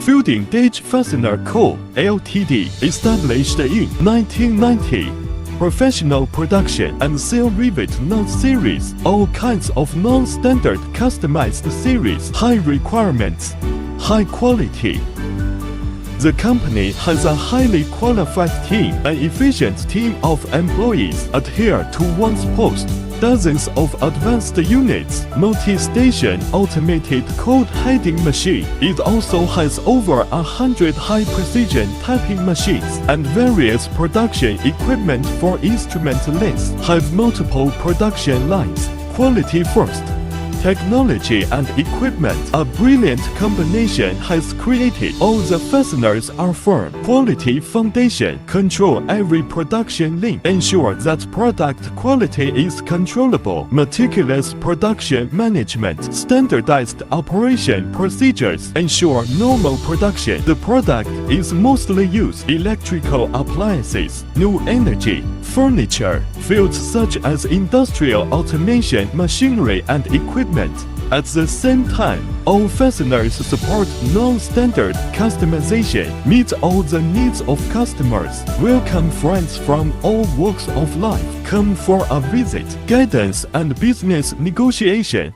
Fuding Dage Fastener Co., Ltd., established in 1990. Professional production and sale rivet knot series, all kinds of non-standard customized series, high requirements, high quality. The company has a highly qualified team, an efficient team of employees adhere to one's post, dozens of advanced units, multi-station automated code heading machine. It also has over 100 high-precision typing machines and various production equipment for instrument lengths. Have multiple production lines. Quality first. Technology and equipment, a brilliant combination has created. All the fasteners are firm. Quality foundation. Control every production link. Ensure that product quality is controllable. Meticulous production management. Standardized operation procedures. Ensure normal production. The product is mostly used electrical appliances, new energy, furniture, fields such as industrial automation, machinery and equipment. At the same time, all fasteners support non-standard customization, meet all the needs of customers. Welcome friends from all walks of life. Come for a visit, guidance and business negotiation.